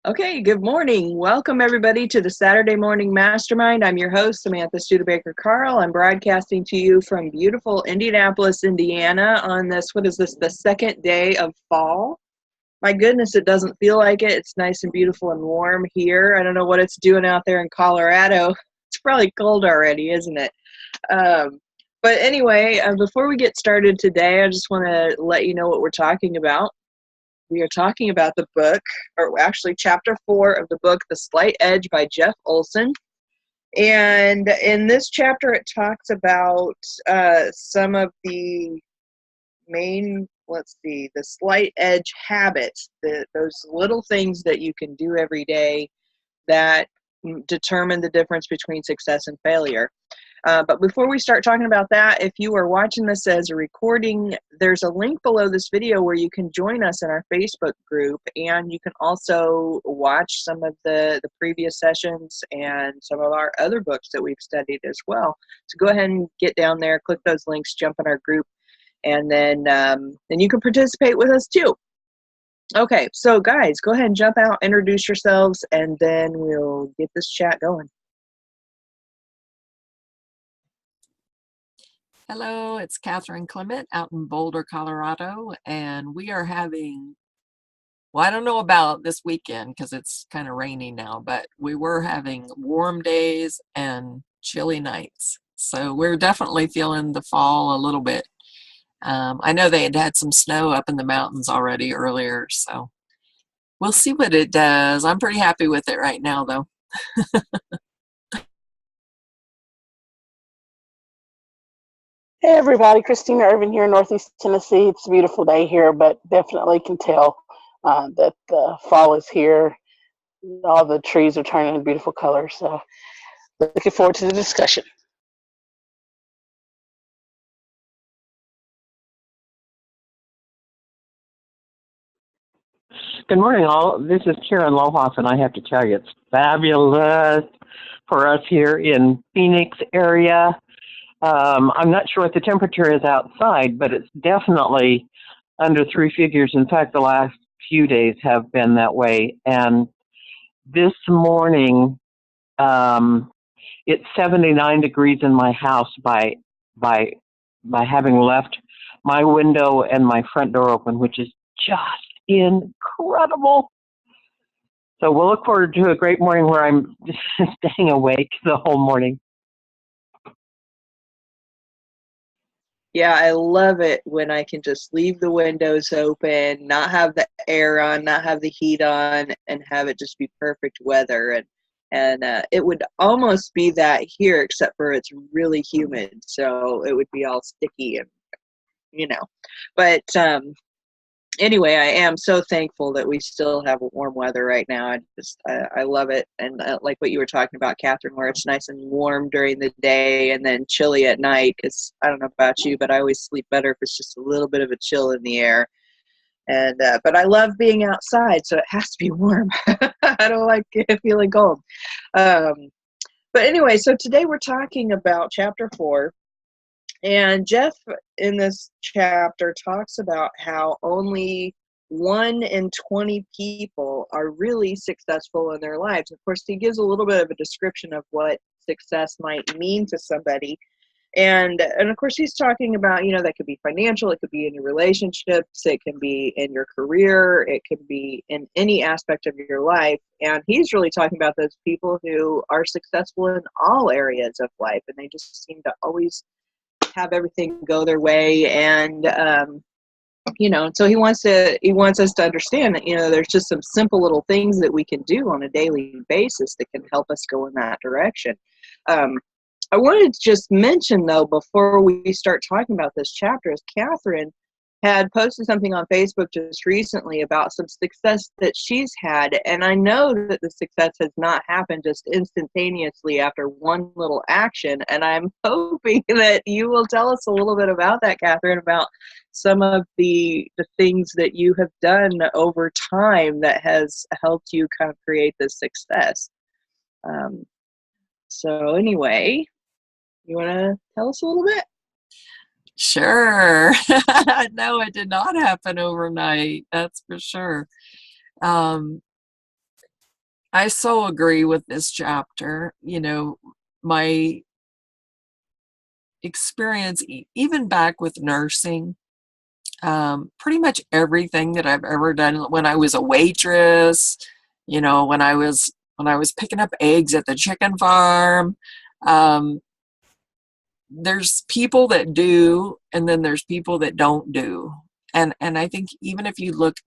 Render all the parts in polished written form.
Okay, good morning. Welcome everybody to the Saturday Morning Mastermind. I'm your host, Samantha Studebaker-Carl. I'm broadcasting to you from beautiful Indianapolis, Indiana on the second day of fall. My goodness, it doesn't feel like it. It's nice and beautiful and warm here. I don't know what it's doing out there in Colorado. It's probably cold already, isn't it? But anyway, before we get started today, I just want to let you know what we're talking about. We are talking about the book, or actually chapter 4 of the book, The Slight Edge by Jeff Olson. And in this chapter, it talks about some of the main, the slight edge habits, those little things that you can do every day that determine the difference between success and failure. But before we start talking about that, if you are watching this as a recording, there's a link below this video where you can join us in our Facebook group, and you can also watch some of the previous sessions and some of our other books that we've studied as well. So go ahead and get down there, click those links, jump in our group, and then you can participate with us too. Okay, so guys, go ahead and jump out, introduce yourselves, and then we'll get this chat going. Hello, it's Clement out in Boulder, Colorado, and we are having, well, I don't know about this weekend because it's kind of rainy now, but we were having warm days and chilly nights. So we're definitely feeling the fall a little bit. I know they had some snow up in the mountains already earlier, so we'll see what it does. I'm pretty happy with it right now, though. Hey everybody, Christina, Irvin here in Northeast Tennessee. It's a beautiful day here, but definitely can tell that the fall is here. All the trees are turning beautiful colors, so looking forward to the discussion. Good morning, all. This is Karin Lomas, and I have to tell you, it's fabulous for us here in Phoenix area. I'm not sure what the temperature is outside, but it's definitely under three figures. In fact, the last few days have been that way. And this morning, it's 79 degrees in my house by having left my window and my front door open, which is just incredible. So we'll look forward to a great morning where I'm just staying awake the whole morning. Yeah, I love it when I can just leave the windows open, not have the air on, not have the heat on, and have it just be perfect weather. And it would almost be that here, except for it's really humid, so it would be all sticky and But anyway, I am so thankful that we still have warm weather right now. I love it. And like what you were talking about, Catherine, where it's nice and warm during the day and then chilly at night, because I don't know about you, but I always sleep better if it's just a little bit of a chill in the air. And but I love being outside, so it has to be warm. I don't like feeling cold. But anyway, so today we're talking about chapter 4. And Jeff, in this chapter, talks about how only 1 in 20 people are really successful in their lives. Of course, he gives a little bit of a description of what success might mean to somebody. And of course, he's talking about, that could be financial, it could be in your relationships, it can be in your career, it could be in any aspect of your life. And he's really talking about those people who are successful in all areas of life, and they just seem to always have everything go their way. And so he wants us to understand that there's just some simple little things that we can do on a daily basis that can help us go in that direction. I wanted to just mention, though, before we start talking about this chapter, is Catherine had posted something on Facebook just recently about some success that she's had. And I know that the success has not happened just instantaneously after one little action. And I'm hoping that you will tell us a little bit about that, Catherine, about some of the things that you have done over time that has helped you kind of create this success. So anyway, you want to tell us a little bit? Sure. No, it did not happen overnight. That's for sure. I so agree with this chapter. You know, my experience, even back with nursing, pretty much everything that I've ever done, when I was a waitress, you know, when I was picking up eggs at the chicken farm, um, there's people that do, and then there's people that don't do. And I think even if you look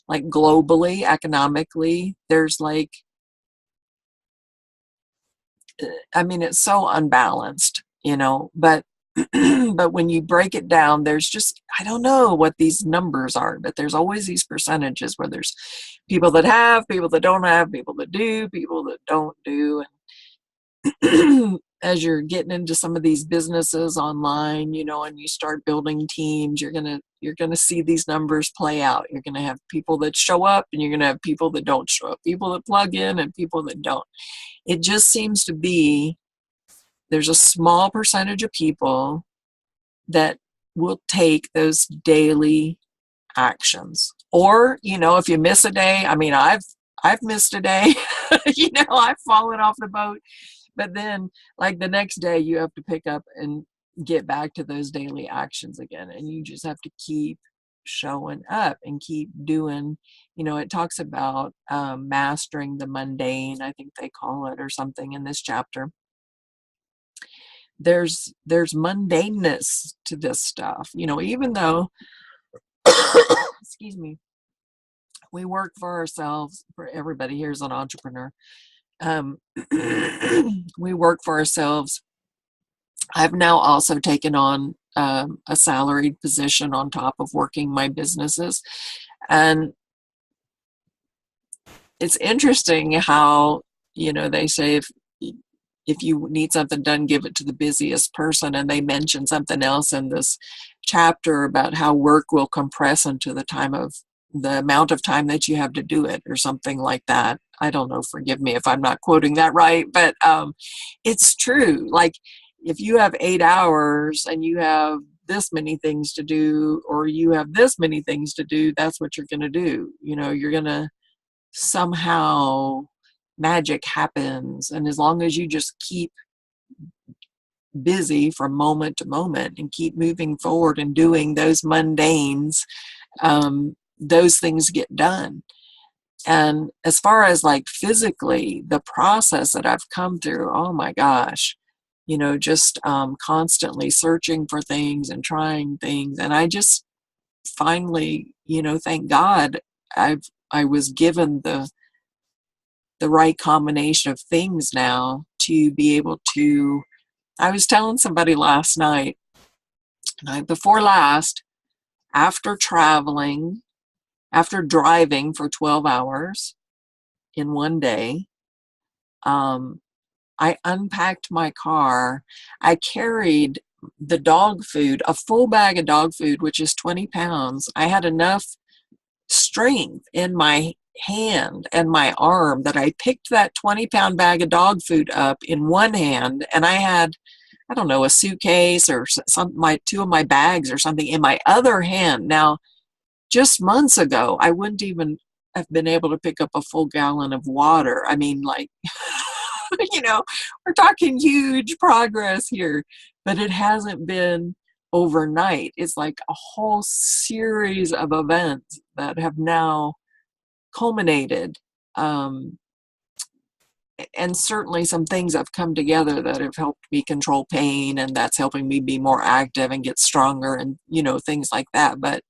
like globally, economically, there's like, I mean, it's so unbalanced, you know, but but when you break it down, there's just, I don't know what these numbers are, but there's always these percentages where there's people that have, people that don't have, people that do, people that don't do. And as you're getting into some of these businesses online, you know, and you start building teams, you're gonna see these numbers play out. You're gonna have people that show up, and you're gonna have people that don't show up, people that plug in and people that don't. It just seems to be there's a small percentage of people that will take those daily actions. Or, you know, if you miss a day, I mean, I've missed a day, you know, I've fallen off the boat, but then like the next day you have to pick up and get back to those daily actions again. And you just have to keep showing up and keep doing, you know, it talks about mastering the mundane, I think they call it, or something in this chapter. There's mundaneness to this stuff, you know, even though excuse me, we work for ourselves. For everybody here is an entrepreneur. um, we work for ourselves. I've now also taken on a salaried position on top of working my businesses, and it's interesting how, you know, they say if you need something done, give it to the busiest person. And they mention something else in this chapter about how work will compress into the amount of time that you have to do it, or something like that. I don't know, forgive me if I'm not quoting that right, but it's true. Like if you have 8 hours and you have this many things to do, or you have this many things to do, that's what you're going to do. You know, you're going to somehow, magic happens. And as long as you just keep busy from moment to moment and keep moving forward and doing those mundanes, those things get done. And as far as like physically, the process that I've come through, oh my gosh, you know, just constantly searching for things and trying things. And I just finally, you know, thank God I was given the right combination of things now to be able to. I was telling somebody last night before last, after driving for 12 hours in one day, I unpacked my car. I carried the dog food, a full bag of dog food, which is 20 pounds. I had enough strength in my hand and my arm that I picked that 20-pound bag of dog food up in one hand, and I had, I don't know, a suitcase or two of my bags or something in my other hand. Now, just months ago, I wouldn't even have been able to pick up a full gallon of water. I mean, like, you know, we're talking huge progress here, but it hasn't been overnight. It's like a whole series of events that have now culminated. And certainly some things have come together that have helped me control pain, and that's helping me be more active and get stronger, and, you know, things like that. But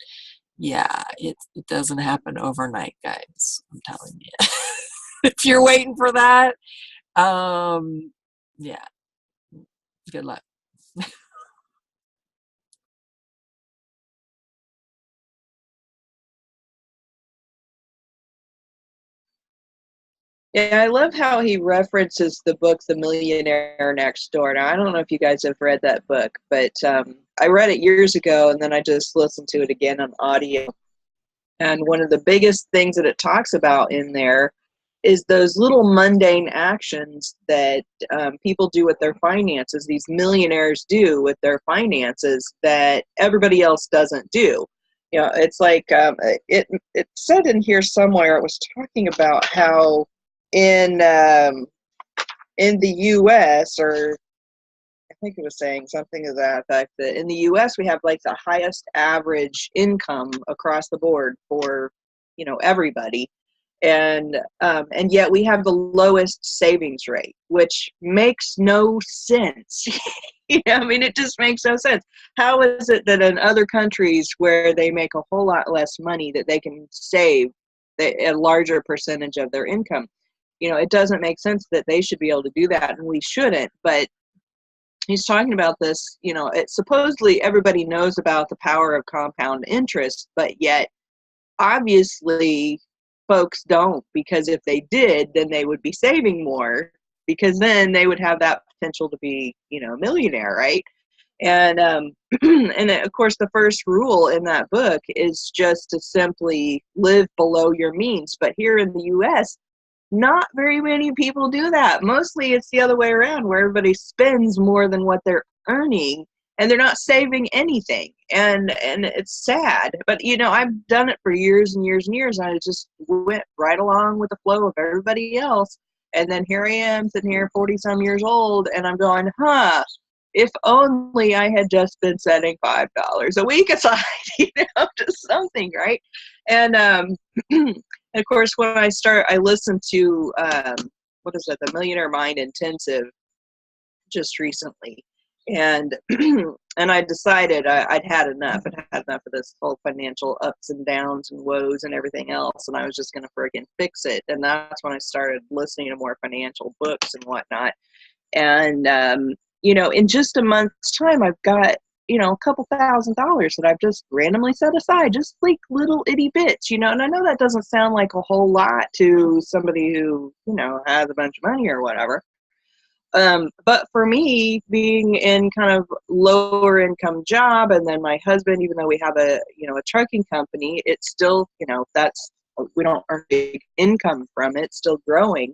yeah, it doesn't happen overnight, guys. I'm telling you. If you're waiting for that, yeah, good luck. Yeah, I love how he references the book, The Millionaire Next Door. Now, I don't know if you guys have read that book, but I read it years ago, and then I just listened to it again on audio. And one of the biggest things that it talks about in there is those little mundane actions that people do with their finances, these millionaires do with their finances, that everybody else doesn't do. You know, it's like it said in here somewhere, it was talking about how in the U.S., or I think it was saying something to that effect, that in the U.S. we have like the highest average income across the board for, everybody. And yet we have the lowest savings rate, which makes no sense. I mean, it just makes no sense. How is it that in other countries where they make a whole lot less money that they can save a larger percentage of their income? It doesn't make sense that they should be able to do that, and we shouldn't. But he's talking about this, supposedly everybody knows about the power of compound interest, but yet obviously folks don't, because if they did, then they would be saving more, because then they would have that potential to be, a millionaire, right? And and of course the first rule in that book is just to simply live below your means. But here in the US, not very many people do that. Mostly it's the other way around, where everybody spends more than what they're earning, and they're not saving anything. And it's sad. But, I've done it for years and years and years, and I just went right along with the flow of everybody else. And then here I am sitting here 40-some years old, and I'm going, if only I had just been setting $5 a week aside, just something, right? And of course, when I listened to, what is it, the Millionaire Mind Intensive just recently. And and I decided I'd had enough. I'd had enough of this whole financial ups and downs and woes and everything else. And I was just going to friggin' fix it. And that's when I started listening to more financial books and whatnot. And, in just a month's time, I've got, a couple $1,000s that I've just randomly set aside, just like little itty bits, and I know that doesn't sound like a whole lot to somebody who, has a bunch of money or whatever. But for me, being in kind of lower income job, and then my husband, even though we have a trucking company, it's still, we don't earn big income from it, it's still growing.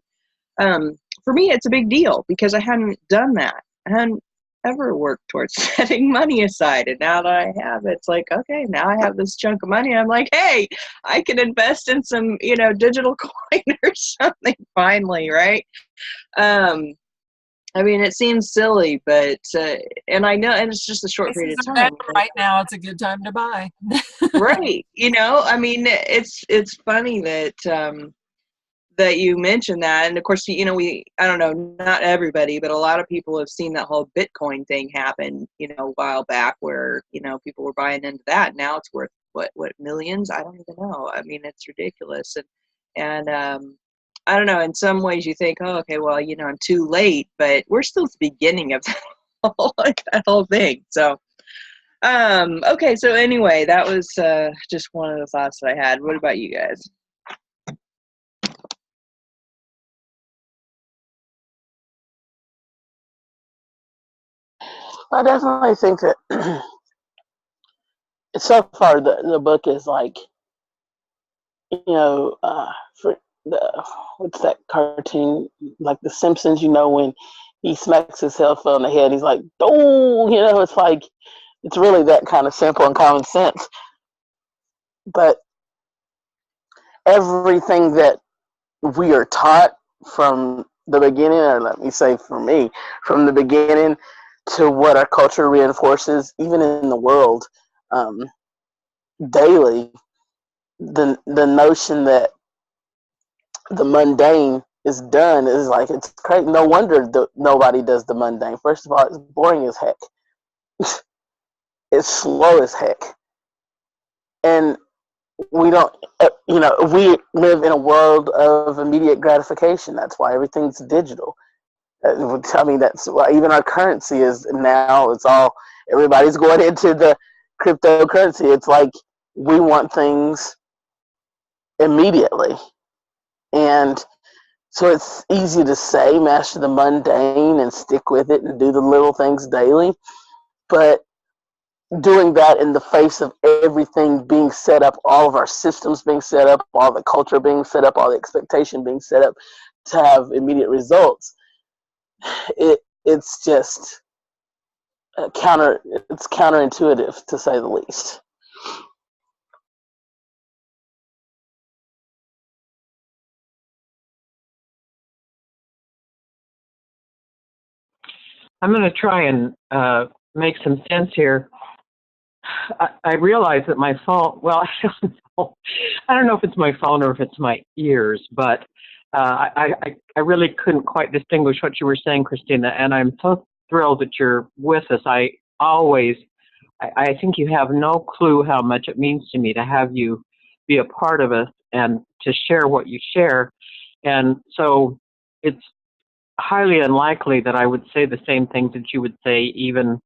For me, it's a big deal because I hadn't done that. I hadn't ever worked towards setting money aside. And now that I have, it's like, okay, now I have this chunk of money. I'm like, hey, I can invest in some, digital coin or something finally, right? I mean, it seems silly, but, and I know, and it's just a short period of time. Right now, it's a good time to buy. Right. I mean, it's funny that, that you mentioned that. And of course, I don't know, not everybody, but a lot of people have seen that whole Bitcoin thing happen, a while back, where, people were buying into that. Now it's worth what millions? I don't even know. I mean, it's ridiculous. And I don't know, in some ways you think, oh, okay, well, I'm too late, but we're still at the beginning of that whole thing. So, okay. So anyway, that was, just one of the thoughts that I had. What about you guys? I definitely think that so far the book is like, for the, what's that cartoon, like the Simpsons, when he smacks himself on the head, he's like, oh, it's like, it's really that kind of simple and common sense. But everything that we are taught from the beginning, or let me say for me, from the beginning to what our culture reinforces, even in the world, daily, the notion that the mundane is done is like, it's crazy. No wonder nobody does the mundane. First of all, it's boring as heck. It's slow as heck. And we don't, we live in a world of immediate gratification. That's why everything's digital. I mean, that's why even our currency is now, it's all, everybody's going into the cryptocurrency. It's like we want things immediately. And so it's easy to say, master the mundane and stick with it and do the little things daily. But doing that in the face of everything being set up, all of our systems being set up, all the culture being set up, all the expectation being set up to have immediate results, it's just it's counterintuitive, to say the least. I'm going to try and make some sense here. I realize that my phone, well, I don't know if it's my phone or if it's my ears, but I really couldn't quite distinguish what you were saying, Christina, and I'm so thrilled that you're with us. I think you have no clue how much it means to me to have you be a part of us and to share what you share. And so it's highly unlikely that I would say the same things that you would say, even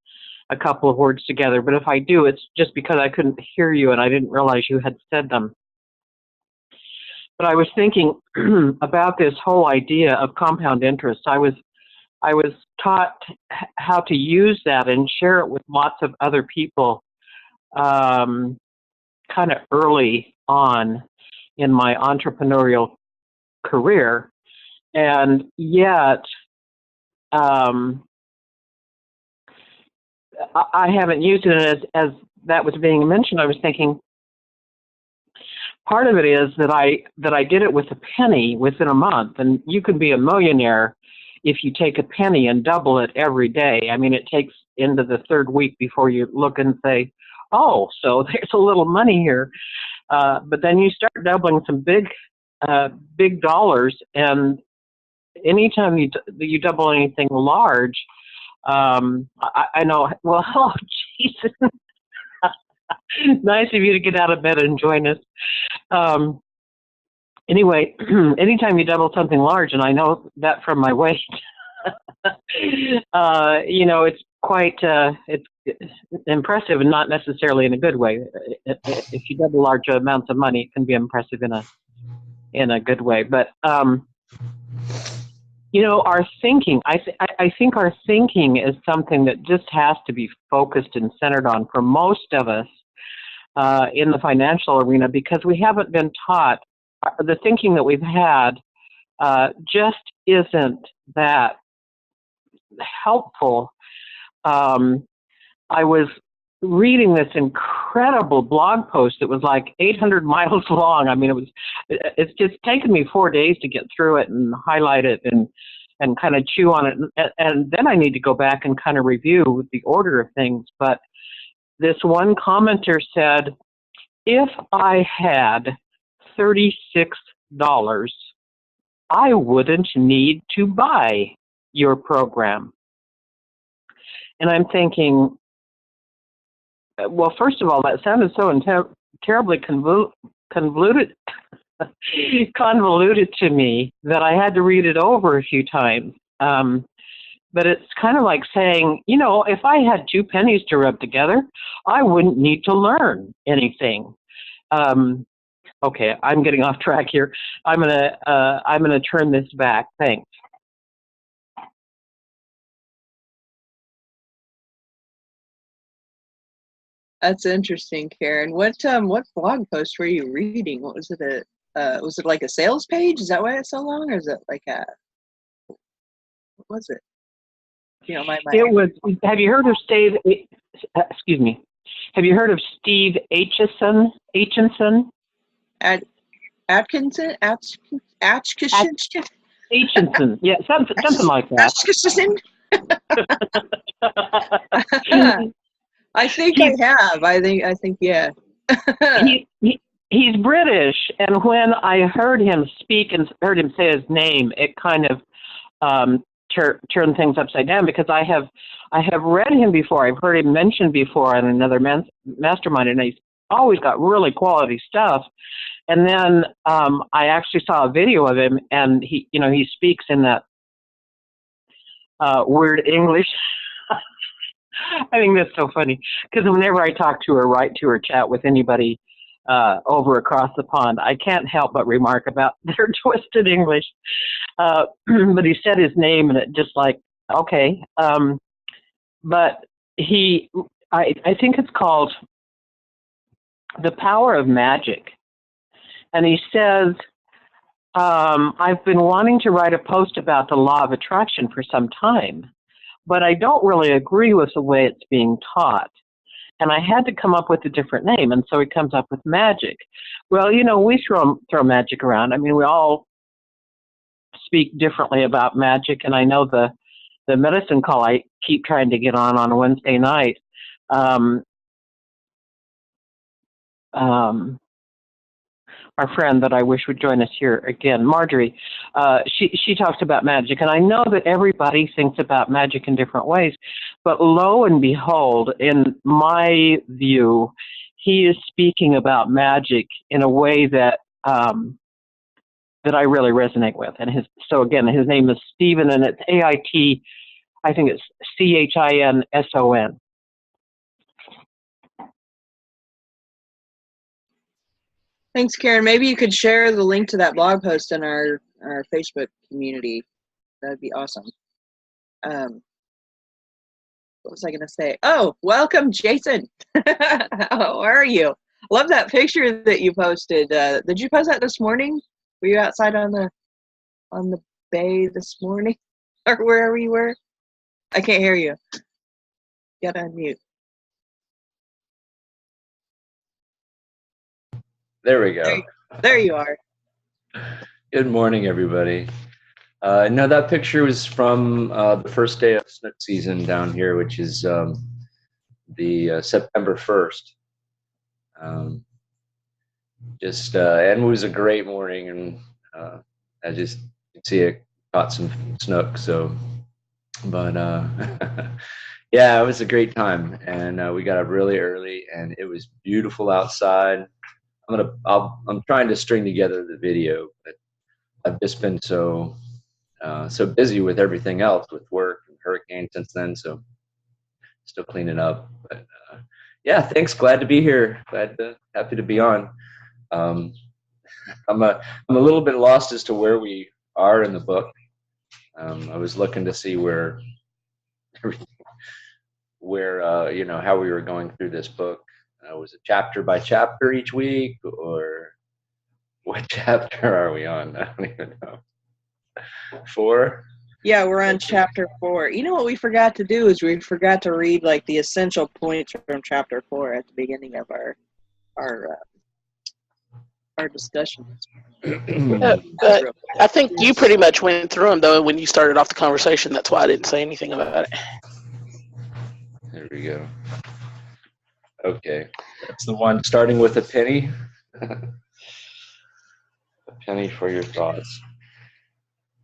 a couple of words together. But if I do, it's just because I couldn't hear you and I didn't realize you had said them. But I was thinking about this whole idea of compound interest. I was taught how to use that and share it with lots of other people kind of early on in my entrepreneurial career. And yet, I haven't used it as that was being mentioned. I was thinking part of it is that I did it with a penny within a month, and you can be a millionaire if you take a penny and double it every day. I mean, it takes into the third week before you look and say, oh, so there's a little money here. But then you start doubling some big dollars, and anytime you double anything large, I know, well, oh, Jesus. Nice of you to get out of bed and join us. Anyway, anytime you double something large, and I know that from my weight, it's quite it's impressive, and not necessarily in a good way. If you double large amounts of money, it can be impressive in a good way. But our thinking, I think our thinking is something that just has to be focused and centered on for most of us in the financial arena, because we haven't been taught. The thinking that we've had just isn't that helpful. I was reading this incredible blog post that was like 800 miles long. I mean, it's just taken me 4 days to get through it and highlight it and kind of chew on it. And then I need to go back and kind of review the order of things. But this one commenter said, if I had $36, I wouldn't need to buy your program. And I'm thinking, well, first of all, that sounded so terribly convoluted to me that I had to read it over a few times. But it's kind of like saying, if I had 2 pennies to rub together, I wouldn't need to learn anything. Okay, I'm getting off track here. I'm gonna turn this back. Thanks. That's interesting, Karin. What blog post were you reading? What was it? Was it like a sales page? Is that why it's so long, or is it like what was it? It was. Have you heard of Steve? Excuse me. Have you heard of Steve Aitchison? Atkinson? Aitchison. Yeah, something like that. Atkinson? I think I have. I think yeah. He's British, and when I heard him speak and heard him say his name, it kind of turned things upside down, because I have read him before. I've heard him mentioned before on another mastermind, and he's always got really quality stuff. And then I actually saw a video of him, and he speaks in that weird English. I think that's so funny, because whenever I talk to or write to or chat with anybody over across the pond, I can't help but remark about their twisted English. But he said his name, and it just like, okay. But I think it's called The Power of Magic. And he says, I've been wanting to write a post about the law of attraction for some time, but I don't really agree with the way it's being taught. And I had to come up with a different name, and so he comes up with magic. Well, we throw magic around. I mean, we all speak differently about magic, and I know the medicine call I keep trying to get on a Wednesday night. Our friend that I wish would join us here again, Marjorie, she talks about magic. And I know that everybody thinks about magic in different ways, but lo and behold, in my view, he is speaking about magic in a way that that I really resonate with. And so again, his name is Stephen, and it's AIT, I think it's CHINSON. Thanks, Karin. Maybe you could share the link to that blog post in our Facebook community. That'd be awesome. What was I going to say? Oh, welcome, Jason. How are you? Love that picture that you posted. Did you post that this morning? Were you outside on the bay this morning, or wherever you were? I can't hear you. You gotta unmute. There we go. There you are. Good morning, everybody. No, that picture was from the first day of snook season down here, which is the September 1st. And it was a great morning, and I just could see it caught some snook. So, but yeah, it was a great time, and we got up really early, and it was beautiful outside. I'm trying to string together the video, but I've just been so busy with everything else, with work and hurricane since then. So still cleaning up, but yeah, thanks. Glad to be here. Happy to be on. I'm a little bit lost as to where we are in the book. I was looking to see where how we were going through this book. Was it chapter by chapter each week, or what chapter are we on? I don't even know. 4? Yeah, we're on chapter 4. You know what we forgot to do is we forgot to read like the essential points from chapter 4 at the beginning of our discussion. I think you pretty much went through them though when you started off the conversation. That's why I didn't say anything about it. There we go. Okay, that's the one starting with a penny. A penny for your thoughts.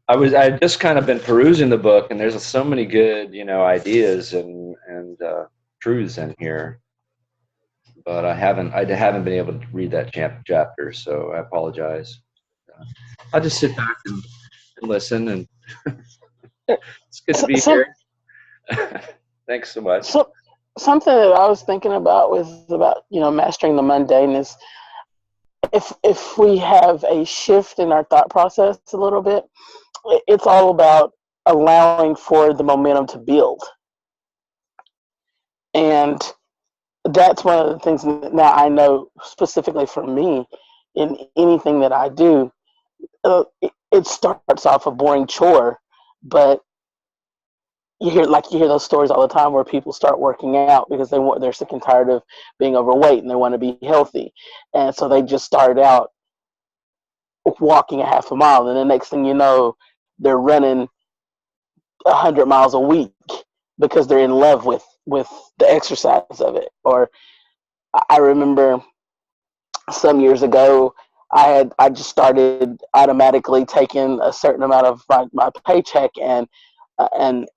I just kind of been perusing the book, and there's so many good, ideas and truths in here, but I haven't been able to read that chapter, so I apologize. I'll just sit back and listen, and it's good to be here. Thanks so much. Something that I was thinking about was about, mastering the mundane is if we have a shift in our thought process a little bit, it's all about allowing for the momentum to build. And that's one of the things now I know specifically for me in anything that I do, it starts off a boring chore, but you hear those stories all the time where people start working out because they're sick and tired of being overweight and they want to be healthy, and so they just start out walking a half a mile, and the next thing you know, they're running 100 miles a week because they're in love with the exercise of it. Or I remember some years ago, I just started automatically taking a certain amount of my paycheck and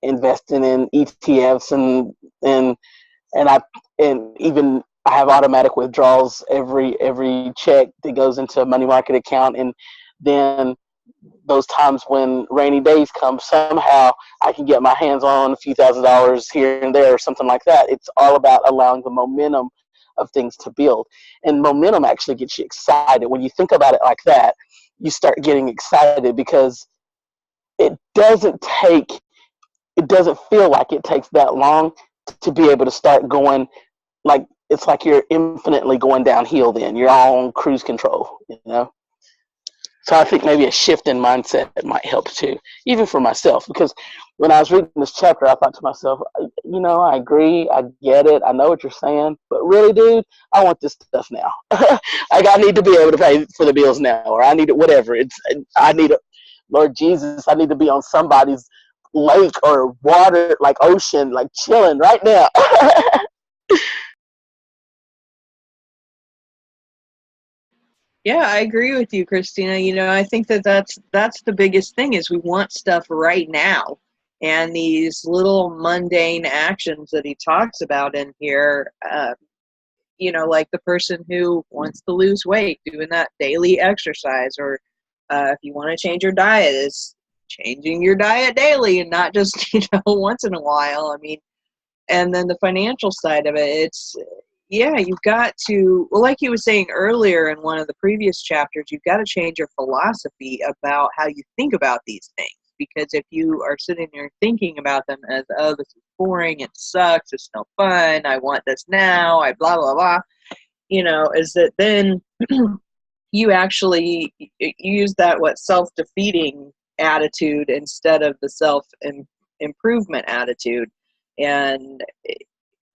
investing in ETFs and even I have automatic withdrawals every check that goes into a money market account, and then those times when rainy days come, somehow I can get my hands on a few $1,000s here and there or something like that. It's all about allowing the momentum of things to build, and momentum actually gets you excited. When you think about it like that, you start getting excited because it doesn't feel like it takes that long to be able to start going, like it's like you're infinitely going downhill then. You're on cruise control, So I think maybe a shift in mindset might help too, even for myself, because when I was reading this chapter, I thought to myself, I agree, I get it, I know what you're saying, but really, dude, I want this stuff now. Like I need to be able to pay for the bills now, or I need it, whatever. Lord Jesus, I need to be on somebody's, lake or water, like ocean, like chilling right now. Yeah, I agree with you, Christina. You know, I think that that's the biggest thing is we want stuff right now. And these little mundane actions that he talks about in here, you know, like the person who wants to lose weight, doing that daily exercise, or if you want to change your diet, is changing your diet daily and not just, you know, once in a while. I mean, and then the financial side of it, it's, yeah, you've got to, well, like you was saying earlier in one of the previous chapters, you've got to change your philosophy about how you think about these things. Because if you are sitting there thinking about them as, oh, this is boring, it sucks, it's no fun, I want this now, I blah, blah, blah, you know, is that then you actually use that, what, self-defeating attitude instead of the self-improvement attitude. And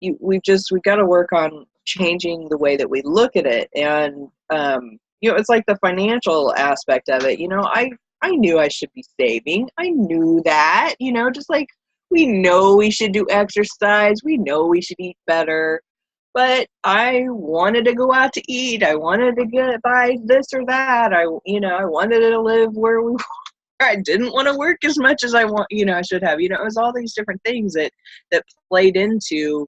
we've got to work on changing the way that we look at it. And you know, it's like the financial aspect of it. You know, I knew I should be saving. I knew that, you know, just like we know we should do exercise, we know we should eat better, but I wanted to go out to eat, I wanted to buy this or that, I wanted to live where we I didn't want to work as much as I should have. You know, it was all these different things that played into,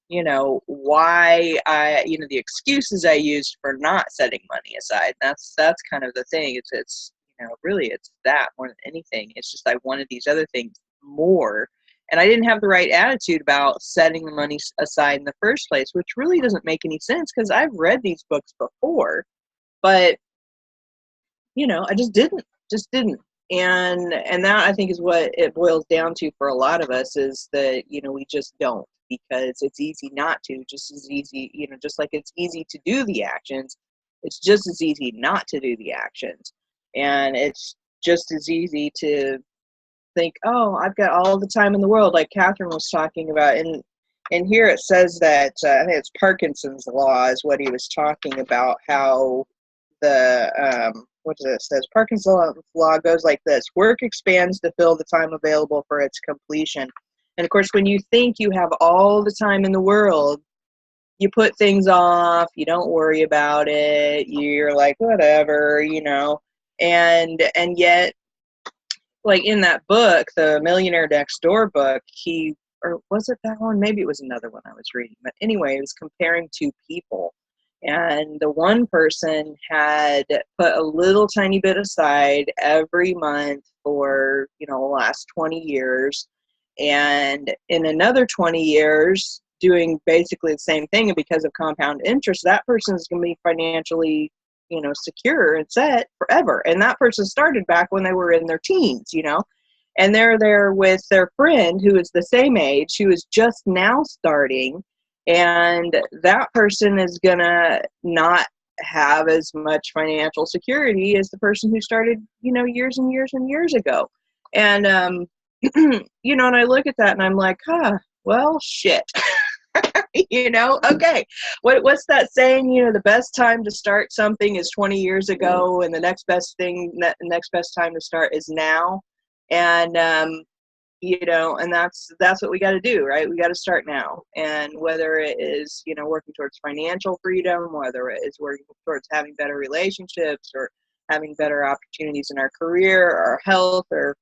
you know, why the excuses I used for not setting money aside. That's kind of the thing. It's you know, really it's that more than anything. It's just I wanted these other things more, and I didn't have the right attitude about setting the money aside in the first place, which really doesn't make any sense because I've read these books before, but you know, I just didn't. And that, I think, is what it boils down to for a lot of us, is that, you know, we just don't, because it's easy not to, just as easy, you know, just like it's easy to do the actions, it's just as easy not to do the actions. And it's just as easy to think, oh, I've got all the time in the world, like Catherine was talking about. And here it says that, I think it's Parkinson's law is what he was talking about, how the what does it says? Parkinson's law goes like this: work expands to fill the time available for its completion. And of course, when you think you have all the time in the world, you put things off, you don't worry about it, you're like, whatever, you know. And yet, like in that book, the Millionaire Next Door book, or was it that one? Maybe it was another one I was reading. But anyway, it was comparing two people. And the one person had put a little tiny bit aside every month for, you know, the last 20 years. And in another 20 years, doing basically the same thing. And because of compound interest, that person is going to be financially, you know, secure and set forever. And that person started back when they were in their teens, you know. And they're there with their friend who is the same age, who is just now starting. And that person is going to not have as much financial security as the person who started, you know, years and years and years ago. And, you know, and I look at that and I'm like, well, shit. You know, okay. What's that saying? You know, the best time to start something is 20 years ago, and the next best time to start is now. And, you know, and that's what we got to do, right? We got to start now. And whether it is, you know, working towards financial freedom, whether it is working towards having better relationships or having better opportunities in our career, our health, or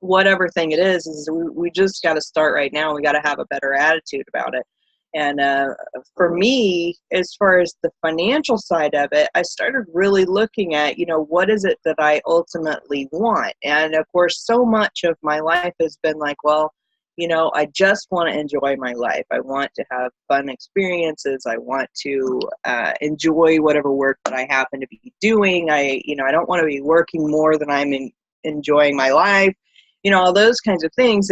whatever thing it is we just got to start right now. We got to have a better attitude about it. And for me, as far as the financial side of it, I started really looking at, you know, what is it that I ultimately want? And of course, so much of my life has been like, well, you know, I just want to enjoy my life. I want to have fun experiences. I want to enjoy whatever work that I happen to be doing. I don't want to be working more than I'm enjoying my life, you know, all those kinds of things.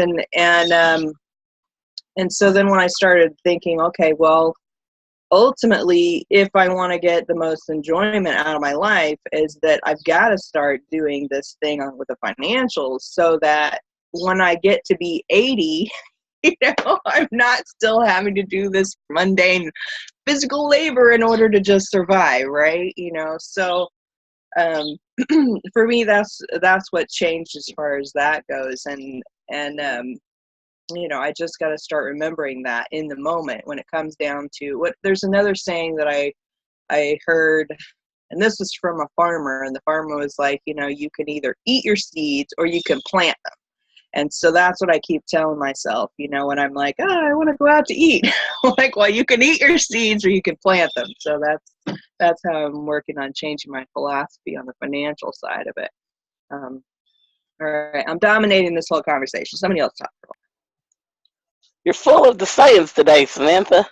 And so then when I started thinking, okay, well, ultimately, if I want to get the most enjoyment out of my life, is that I've got to start doing this thing with the financials so that when I get to be 80, you know, I'm not still having to do this mundane physical labor in order to just survive, right? You know, so for me, that's what changed as far as that goes. And And I just got to start remembering that in the moment when it comes down to what. There's another saying that I heard, and this was from a farmer, and the farmer was like, you can either eat your seeds or you can plant them. And so that's what I keep telling myself, when I'm like, I want to go out to eat. I'm like, well, you can eat your seeds or you can plant them. So that's how I'm working on changing my philosophy on the financial side of it. All right, I'm dominating this whole conversation. Somebody else talk. You're full of the sayings today, Samantha.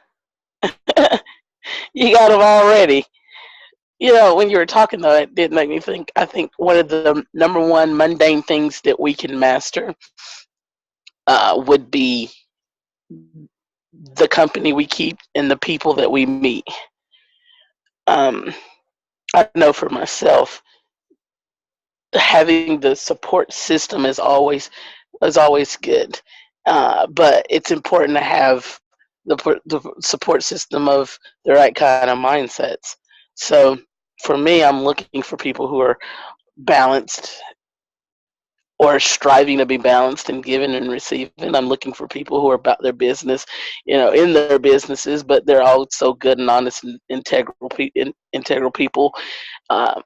You got them already. When you were talking, though, it did make me think. I think one of the number one mundane things that we can master would be the company we keep and the people that we meet. I know for myself, having the support system is always good, but it's important to have the support system of the right kind of mindsets. So for me, I'm looking for people who are balanced or striving to be balanced and giving and receiving. I'm looking for people who are about their business, in their businesses, but they're also good and honest and integral people, all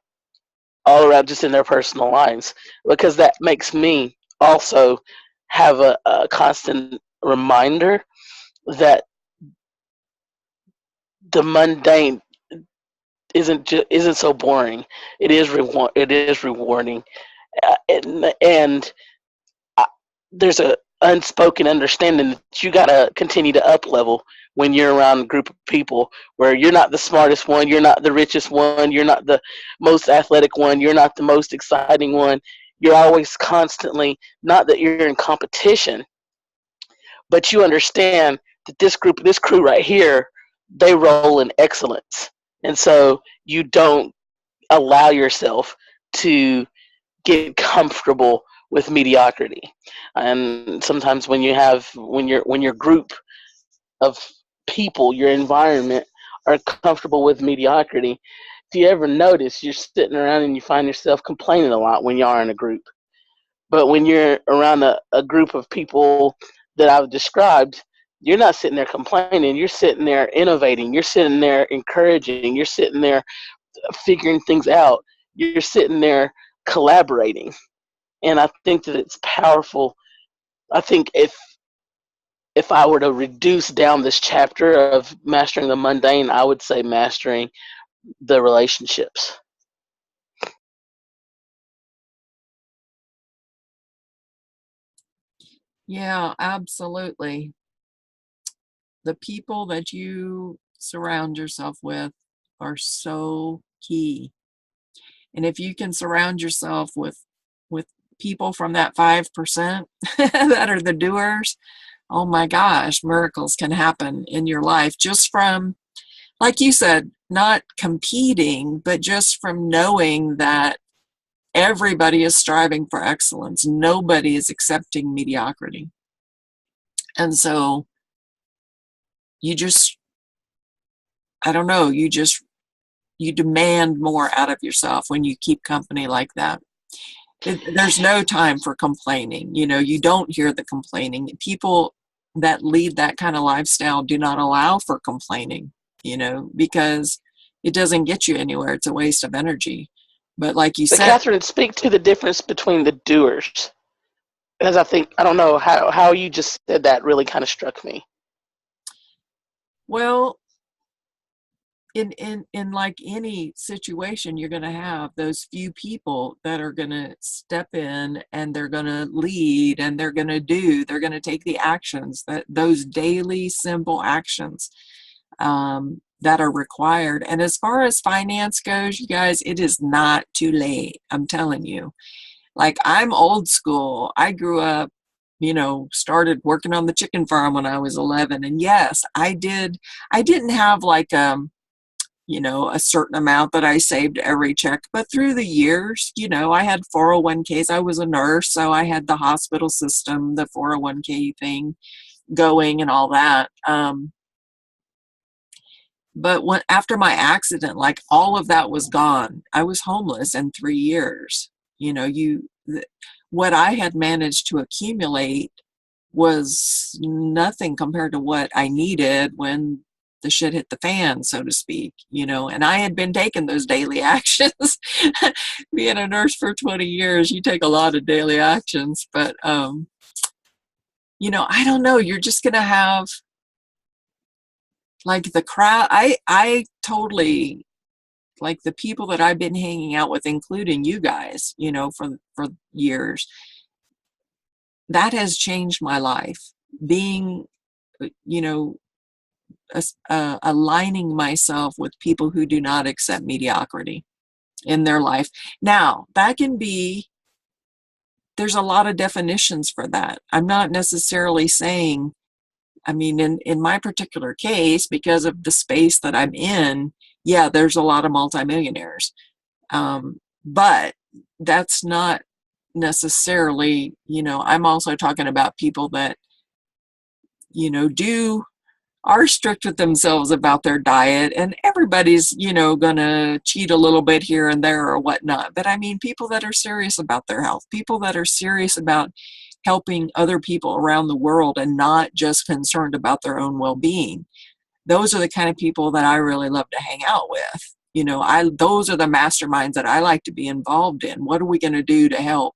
around, just in their personal lives, because that makes me also have a constant reminder that the mundane isn't so boring. It is rewarding, and there's a unspoken understanding that you gotta continue to up level when you're around a group of people where you're not the smartest one, you're not the richest one, you're not the most athletic one, you're not the most exciting one. You're always constantly, not that you're in competition, but you understand that this crew right here, they roll in excellence. And so you don't allow yourself to get comfortable with mediocrity. And sometimes when your group of people, your environment, are comfortable with mediocrity, if you ever notice, you're sitting around and you find yourself complaining a lot when you are in a group. But when you're around a group of people that I've described, you're not sitting there complaining. You're sitting there innovating. You're sitting there encouraging. You're sitting there figuring things out. You're sitting there collaborating. And I think that it's powerful. I think if I were to reduce down this chapter of mastering the mundane, I would say mastering the relationships. Yeah, absolutely. The people that you surround yourself with are so key. And if you can surround yourself with people from that 5% that are the doers, oh my gosh, miracles can happen in your life just from, like you said, not competing, but just from knowing that everybody is striving for excellence. Nobody is accepting mediocrity. And so you just, I don't know, you demand more out of yourself when you keep company like that. There's no time for complaining. You don't hear the complaining. People that lead that kind of lifestyle do not allow for complaining, because it doesn't get you anywhere. It's a waste of energy. But like you But said, Catherine, speak to the difference between the doers. Because I don't know how you just said that really kind of struck me. well, in like any situation, you're going to have those few people that are going to step in and they're going to lead and they're going to take the actions, that those daily simple actions that are required. And as far as finance goes, you guys, it is not too late. I'm telling you, like, I'm old school. I grew up, started working on the chicken farm when I was 11. And yes, I didn't have like, a certain amount that I saved every check. But through the years, I had 401ks. I was a nurse, so I had the hospital system, the 401k thing going and all that. But after my accident, like, all of that was gone. I was homeless in 3 years, You know, what I had managed to accumulate was nothing compared to what I needed when the shit hit the fan, so to speak, you know, and I had been taking those daily actions. Being a nurse for 20 years, you take a lot of daily actions, but, you know, I don't know, you're just going to have like the crowd. I totally, like the people that I've been hanging out with, including you guys, you know, for years, that has changed my life. Being, you know, aligning myself with people who do not accept mediocrity in their life. Now, that can be, there's a lot of definitions for that. I'm not necessarily saying, I mean, in my particular case, because of the space that I'm in, yeah, there's a lot of multimillionaires. But that's not necessarily, you know, I'm also talking about people that, you know, are strict with themselves about their diet, and everybody's, you know, gonna cheat a little bit here and there or whatnot. But I mean, people that are serious about their health, people that are serious about helping other people around the world and not just concerned about their own well-being. Those are the kind of people that I really love to hang out with. You know, those are the masterminds that I like to be involved in. What are we going to do to help,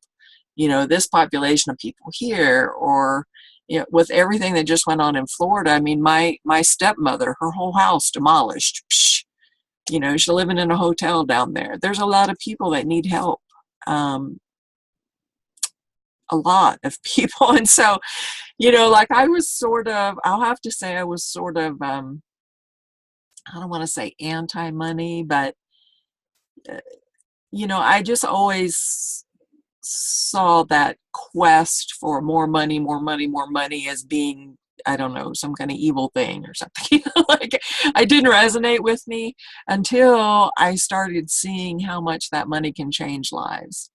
you know, this population of people here? Or, you know, with everything that just went on in Florida, I mean, my stepmother, her whole house demolished. Psh, you know, she's living in a hotel down there. There's a lot of people that need help. A lot of people. And so, you know, like I was sort of, I'll have to say I was sort of, I don't want to say anti-money, but, you know, I just always saw that quest for more money, more money, more money as being, I don't know, some kind of evil thing or something. Like, it didn't resonate with me until I started seeing how much that money can change lives.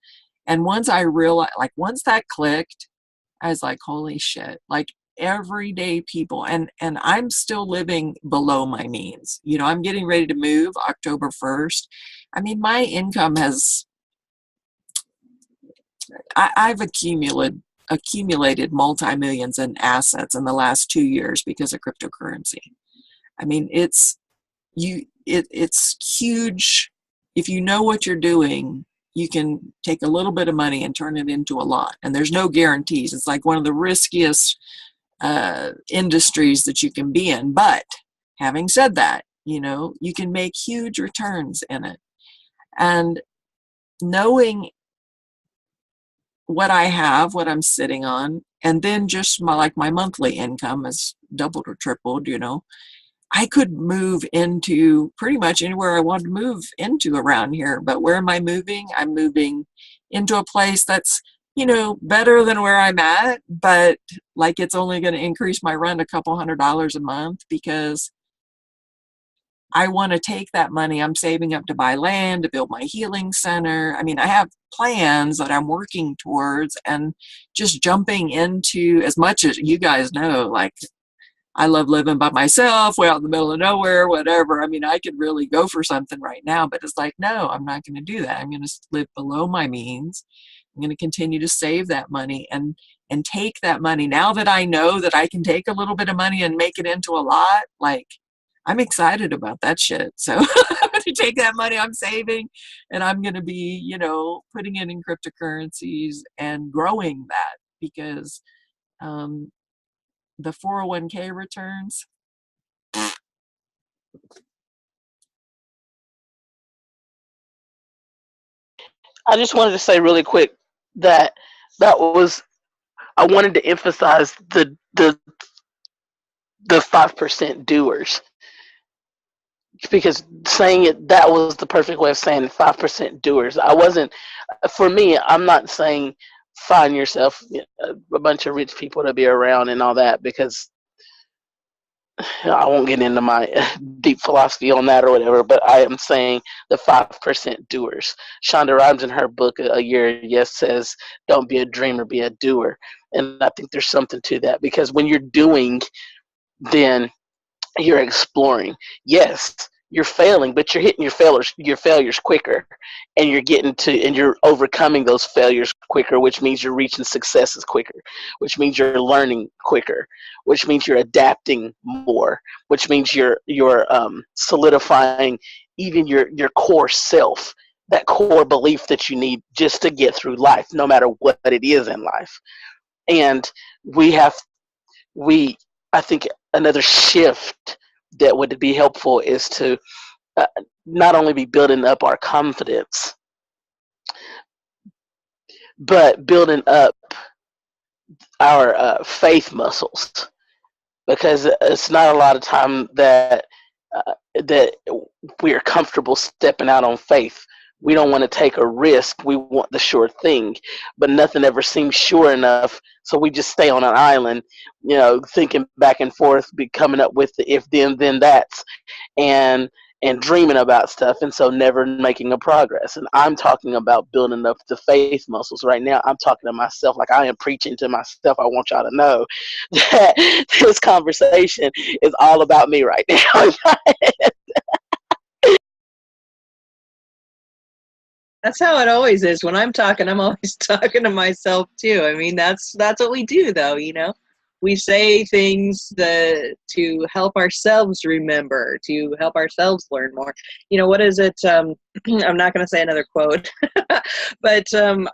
And once I realized, like, once that clicked, I was like, holy shit, like everyday people. And I'm still living below my means. You know, I'm getting ready to move October 1st. I mean, my income has, I've accumulated multi-millions in assets in the last 2 years because of cryptocurrency. I mean, it's huge. If you know what you're doing, you can take a little bit of money and turn it into a lot. And there's no guarantees. It's like one of the riskiest industries that you can be in. But having said that, you know, you can make huge returns in it. And knowing what I have, what I'm sitting on, and then just my monthly income has doubled or tripled, you know, I could move into pretty much anywhere I want to move into around here. But where am I moving? I'm moving into a place that's, you know, better than where I'm at, but like it's only going to increase my rent a couple $100 a month because I want to take that money. I'm saving up to buy land, to build my healing center. I mean, I have plans that I'm working towards, and just jumping into, as much as you guys know, like, I love living by myself, way out in the middle of nowhere, whatever. I mean, I could really go for something right now, but it's like, no, I'm not going to do that. I'm going to live below my means. I'm going to continue to save that money and take that money. Now that I know that I can take a little bit of money and make it into a lot, like, I'm excited about that shit. So I'm going to take that money I'm saving and I'm going to be, you know, putting it in cryptocurrencies and growing that, because the 401k returns. I just wanted to say really quick that I wanted to emphasize the 5% doers, because saying it, that was the perfect way of saying 5% doers. I wasn't, for me, I'm not saying find yourself a bunch of rich people to be around and all that, because I won't get into my deep philosophy on that or whatever, but I am saying the 5% doers. Shonda Rhimes in her book, A Year Yes, says, don't be a dreamer, be a doer. And I think there's something to that, because when you're doing, then you're exploring. Yes, you're failing, but you're hitting your failures quicker, and you're overcoming those failures quicker, which means you're reaching successes quicker, which means you're learning quicker, which means you're adapting more, which means you're solidifying even your core self, that core belief that you need just to get through life, no matter what it is in life. And we have we I think another shift that would be helpful is to uh, not only be building up our confidence, but building up our faith muscles, because it's not a lot of time that we are comfortable stepping out on faith. We don't want to take a risk. We want the sure thing, but nothing ever seems sure enough. So we just stay on an island, thinking back and forth, be coming up with the if then that's, and dreaming about stuff, and so never making a progress. And I'm talking about building up the faith muscles right now. I'm talking to myself, like I am preaching to myself. I want y'all to know that this conversation is all about me right now. That's how it always is. When I'm talking, I'm always talking to myself too. I mean, that's what we do, though. We say things to help ourselves remember, to help ourselves learn more. What is it? I'm not going to say another quote, but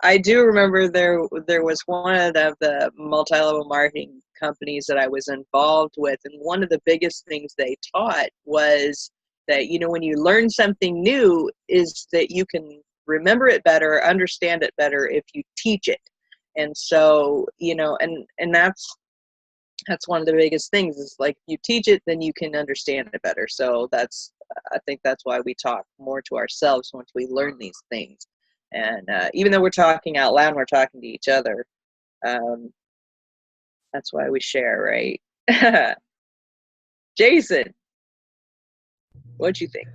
I do remember there was one of the multi-level marketing companies that I was involved with, and one of the biggest things they taught was that when you learn something new, is that you can remember it better, understand it better if you teach it. And so, and that's one of the biggest things, is like, if you teach it, then you can understand it better. So I think that's why we talk more to ourselves once we learn these things. And even though we're talking out loud, we're talking to each other. That's why we share, right? Jason, what'd you think?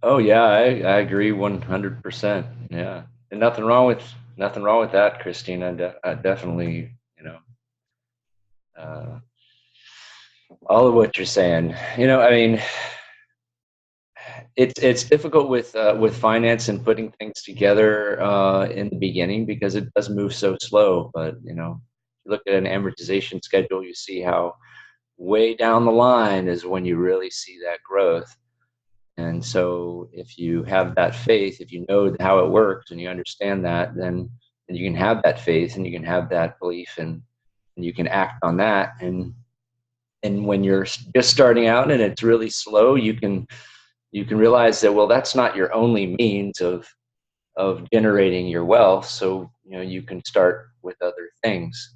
Oh yeah, I agree 100%. Yeah, and nothing wrong with that, Christina. Definitely, uh, all of what you're saying. I mean, it's difficult with finance and putting things together in the beginning, because it does move so slow. But you look at an amortization schedule, you see how way down the line is when you really see that growth. And so if you have that faith, if you know how it works and you understand that, then you can have that faith and you can have that belief, and you can act on that. And when you're just starting out and it's really slow, you can realize that, well, that's not your only means of generating your wealth. So you can start with other things.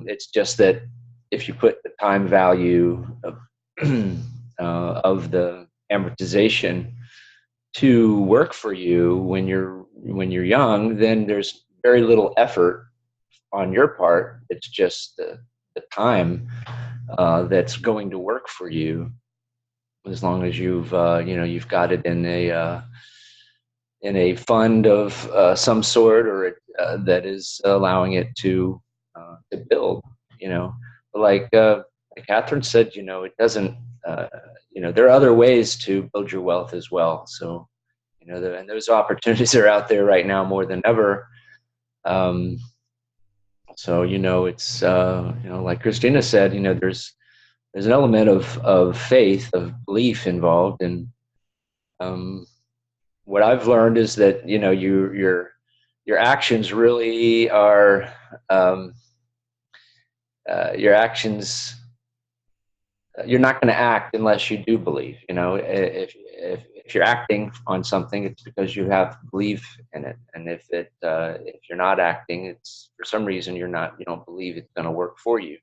It's just that if you put the time value of of the amortization to work for you when you're young, then there's very little effort on your part. It's just the time that's going to work for you, as long as you've got it in a fund of some sort, or that is allowing it to build. Like Catherine said, it doesn't. There are other ways to build your wealth as well. So, and those opportunities are out there right now more than ever. So, it's like Christina said, there's an element of faith, of belief involved, and what I've learned is that your actions really are your actions. You're not going to act unless you do believe. If you're acting on something, it's because you have belief in it. And if you're not acting, it's for some reason you don't believe it's going to work for you.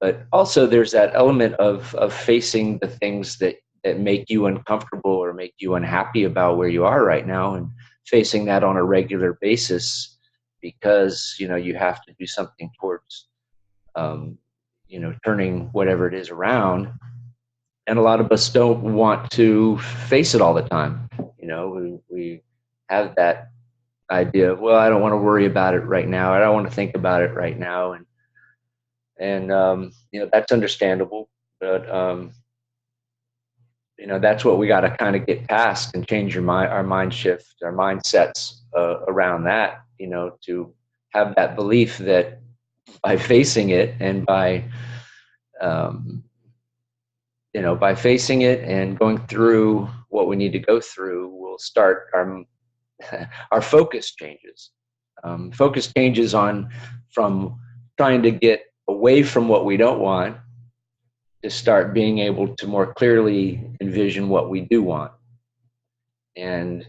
But also there's that element of facing the things that make you uncomfortable or make you unhappy about where you are right now, and facing that on a regular basis, because you have to do something towards turning whatever it is around. And a lot of us don't want to face it all the time. We have that idea of, well, I don't want to worry about it right now. I don't want to think about it right now. And that's understandable. But that's what we got to kind of get past and change our mind shift, our mindsets around that, to have that belief that by facing it and um, by facing it and going through what we need to go through, we'll start our focus changes. Focus changes from trying to get away from what we don't want to start being able to more clearly envision what we do want. And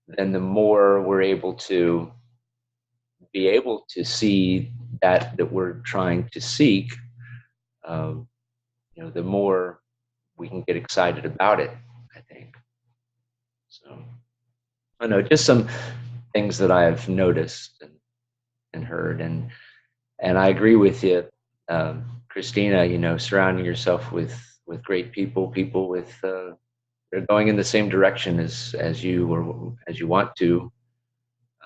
then the more we're able to see that we're trying to seek, the more we can get excited about it, I think. So I know just some things that I've noticed and heard, and I agree with you, Christina. Surrounding yourself with great people with they're going in the same direction as you, or as you want to,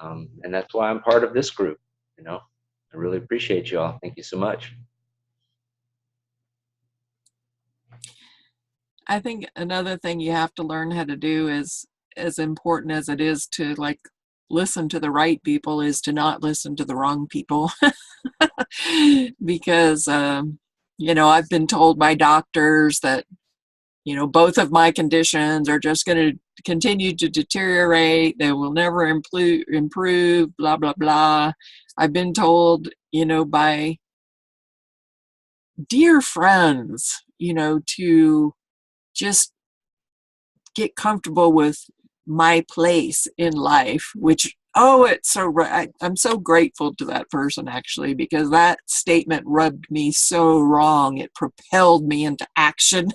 and that's why I'm part of this group. I really appreciate you all. Thank you so much. I think another thing you have to learn how to do is, as important as it is to like listen to the right people, is to not listen to the wrong people. Because I've been told by doctors that both of my conditions are just going to continue to deteriorate, they will never improve, blah blah blah. I've been told by dear friends to just get comfortable with my place in life, which, it's so right. I'm so grateful to that person, actually, because that statement rubbed me so wrong. It propelled me into action.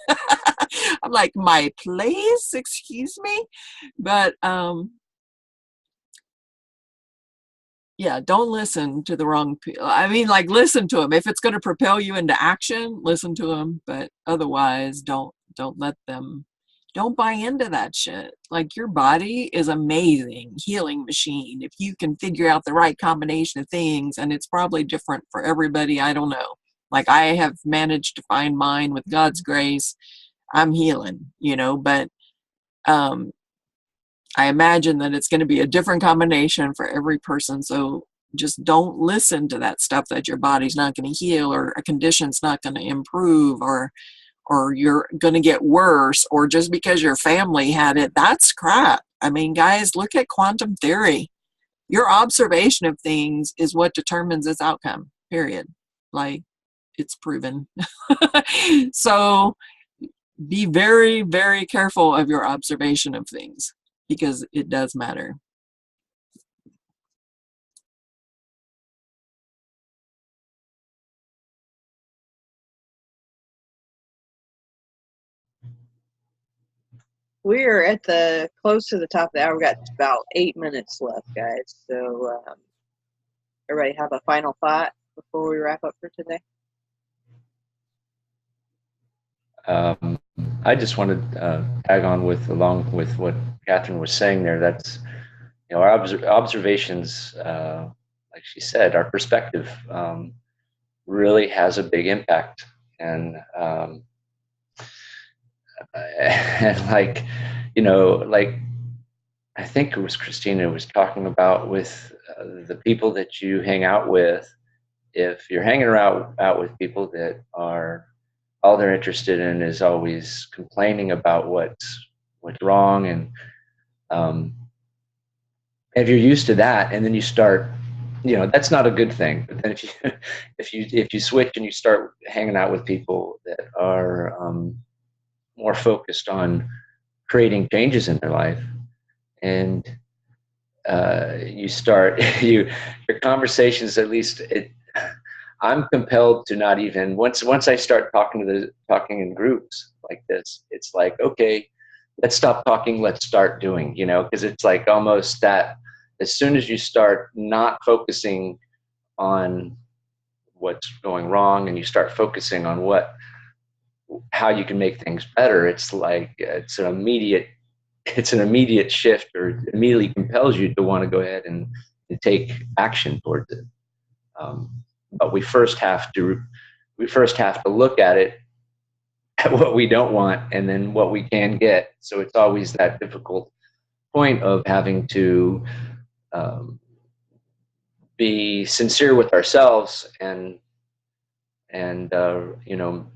I'm like, my place, excuse me? But yeah, don't listen to the wrong people. I mean, like, listen to them. If it's going to propel you into action, listen to them. But otherwise, don't let them. Don't buy into that shit. Like, your body is amazing healing machine. If you can figure out the right combination of things, and it's probably different for everybody. I don't know. Like, I have managed to find mine with God's grace. I'm healing, but I imagine that it's going to be a different combination for every person. So just don't listen to that stuff that your body's not going to heal, or a condition's not going to improve, or you're going to get worse, or just because your family had it. That's crap. I mean, guys, look at quantum theory. Your observation of things is what determines its outcome, period. Like, it's proven. So be very, very careful of your observation of things, because it does matter. We're at the close to the top of the hour. We've got about 8 minutes left, guys. So everybody have a final thought before we wrap up for today? I just wanted to tag on along with what Catherine was saying there. That's, our observations, like she said, our perspective really has a big impact. And like, like, I think it was Christina was talking about with the people that you hang out with. If you're hanging out with people that are, all they're interested in is always complaining about what's wrong, and if you're used to that, and then you start, that's not a good thing. But then if you switch and you start hanging out with people that are more focused on creating changes in their life, and you start your conversations, at least I'm compelled to not even, once I start talking in groups like this, it's like, okay, let's stop talking, let's start doing, because it's like almost that as soon as you start not focusing on what's going wrong and you start focusing on how you can make things better, it's like it's an immediate shift, or immediately compels you to want to go ahead and take action towards it. But we first have to look at it what we don't want and then what we can get. So it's always that difficult point of having to be sincere with ourselves and you know,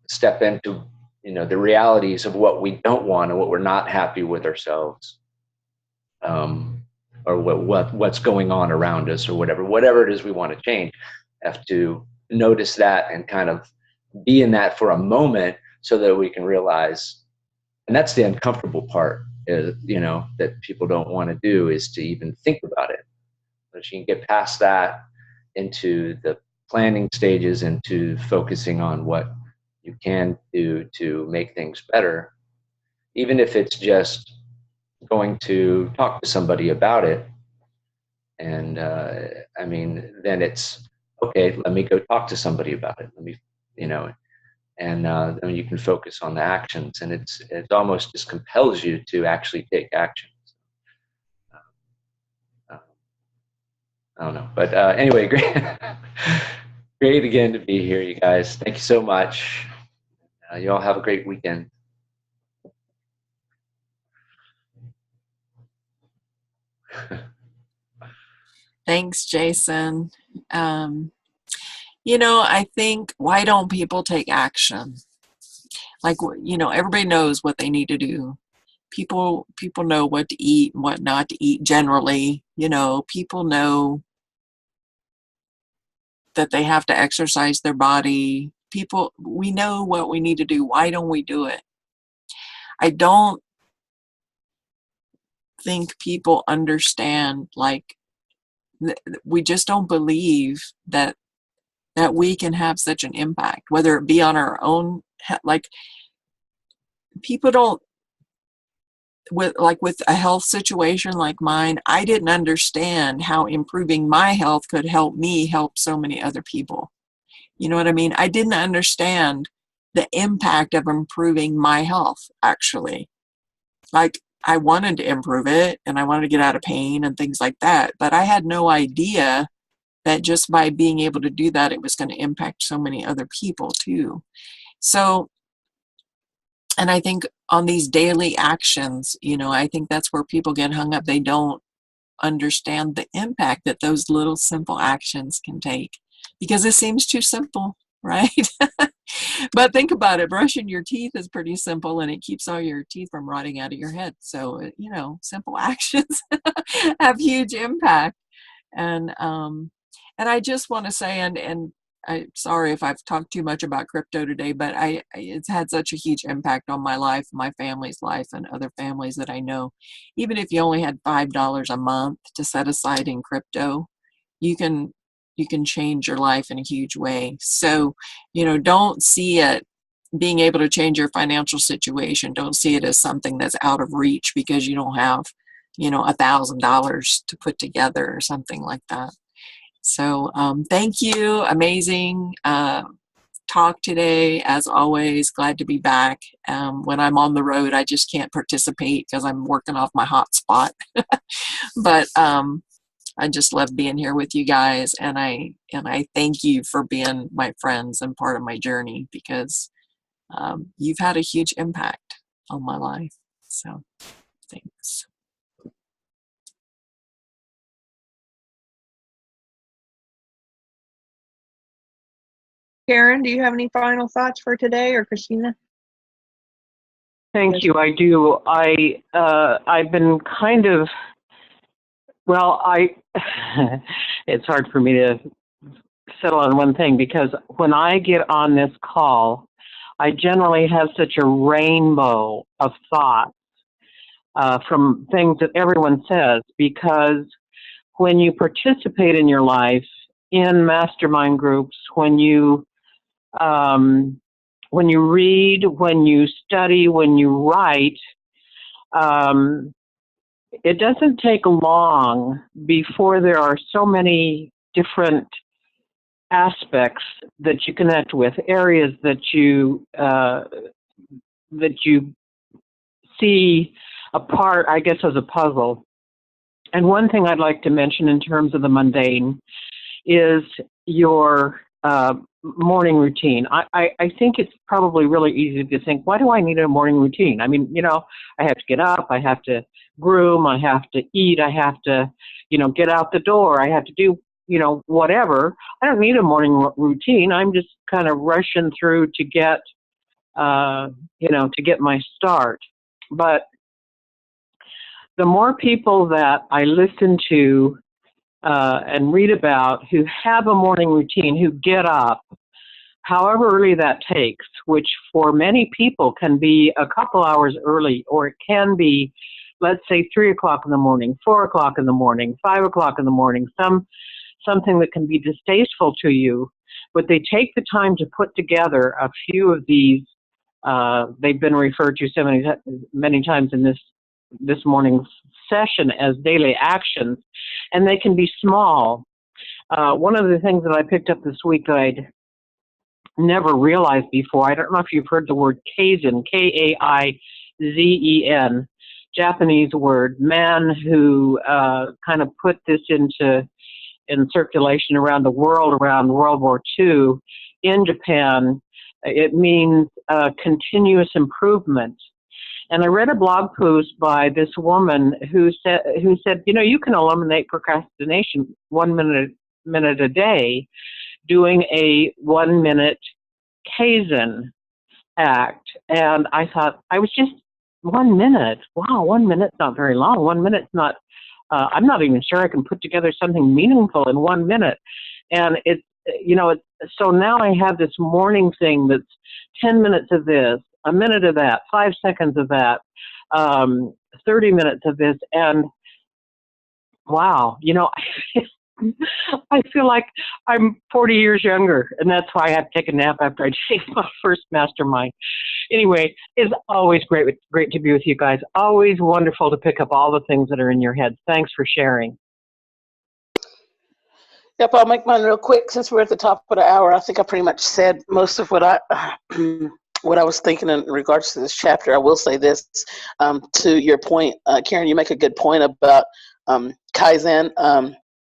step into, you know, the realities of what we don't want and what we're not happy with ourselves, or what's going on around us, or whatever it is we want to change. Have to notice that and kind of be in that for a moment so that we can realize, and that's the uncomfortable part, is, you know, that people don't want to do, is to even think about it. But you can get past that into the planning stages, into focusing on what you can do to make things better, even if it's just going to talk to somebody about it. And I mean, then it's okay, let me go talk to somebody about it. Let me, you know, and then you can focus on the actions, and it almost just compels you to actually take action. I don't know, but anyway, great, great again to be here, you guys. Thank you so much. You all have a great weekend. Thanks, Jason. You know, I think, why don't people take action? Like, you know, everybody knows what they need to do. People know what to eat and what not to eat generally. You know, people know that they have to exercise their body. We know what we need to do. Why don't we do it? I don't think people understand, like, we just don't believe that we can have such an impact, whether it be on our own, like, people don't, with a health situation like mine, I didn't understand how improving my health could help me help so many other people. You know what I mean? I didn't understand the impact of improving my health, actually. Like, I wanted to improve it, and I wanted to get out of pain and things like that, but I had no idea that just by being able to do that, it was going to impact so many other people too. So, and I think on these daily actions, you know, I think that's where people get hung up. They don't understand the impact that those little simple actions can take, because it seems too simple, right? But think about it. Brushing your teeth is pretty simple, and it keeps all your teeth from rotting out of your head. So, you know, simple actions have huge impact. And I just want to say, and I'm sorry if I've talked too much about crypto today, but it's had such a huge impact on my life, my family's life, and other families that I know. Even if you only had $5 a month to set aside in crypto, you can change your life in a huge way. So, you know, don't see it, being able to change your financial situation, don't see it as something that's out of reach because you don't have, you know, $1,000 to put together or something like that. So thank you. Amazing talk today, as always. Glad to be back. When I'm on the road, I just can't participate because I'm working off my hotspot. But I just love being here with you guys, and I thank you for being my friends and part of my journey, because you've had a huge impact on my life. So thanks. Karin, do you have any final thoughts for today, or Christina? Thank you. I do. I've been kind of, well, it's hard for me to settle on one thing, because when I get on this call, I generally have such a rainbow of thoughts from things that everyone says, because when you participate in your life in mastermind groups, when you read, when you study, when you write, it doesn't take long before there are so many different aspects that you connect with, areas that you see a part, I guess, as a puzzle. And one thing I'd like to mention in terms of the mundane is your morning routine. I think it's probably really easy to think, why do I need a morning routine? I mean, I have to get up, I have to groom, I have to eat, I have to, get out the door, I have to do, whatever. I don't need a morning routine. I'm just kind of rushing through to get, to get my start. But the more people that I listen to and read about who have a morning routine, who get up, however early that takes, which for many people can be a couple hours early, or it can be, let's say, 3 o'clock in the morning, 4 o'clock in the morning, 5 o'clock in the morning, something that can be distasteful to you, but they take the time to put together a few of these. They've been referred to so many times in this morning's session as daily actions, and they can be small. One of the things that I picked up this week that I'd never realized before, I don't know if you've heard the word Kaizen, Kaizen, Japanese word, man who kind of put this in circulation around the world around World War II in Japan. It means continuous improvement. And I read a blog post by this woman who said, you can eliminate procrastination 1 minute a day doing a 1 minute Kaizen act. And I thought, I was just 1 minute. Wow, 1 minute's not very long. 1 minute's not, I'm not even sure I can put together something meaningful in 1 minute. And so now I have this morning thing that's 10 minutes of this, a minute of that, 5 seconds of that, 30 minutes of this. And wow, I feel like I'm 40 years younger, and that's why I have to take a nap after I take my first mastermind. Anyway, it's always great to be with you guys. Always wonderful to pick up all the things that are in your head. Thanks for sharing. Yep, I'll make mine real quick since we're at the top of the hour. I think I pretty much said most of what I was thinking in regards to this chapter. I will say this, to your point, Karin, you make a good point about Kaizen.